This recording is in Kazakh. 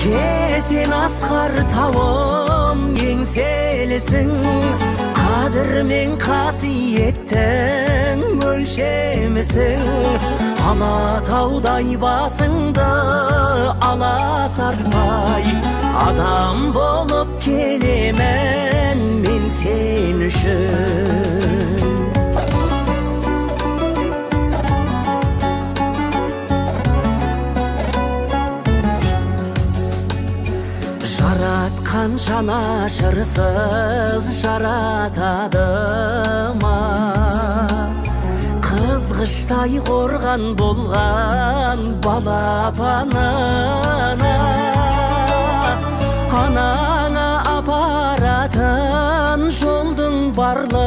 Сен асқар тауым еңселісің, қадір мен қасиеттің өлшемісің. Алатаудай басыңды аласартпай, адам болып келемін мен сен үшін. Жаратқан жанашырсыз жаратады ма? Қызғыштай қорған болған балапанына, анаңа апаратын жолдың барлығы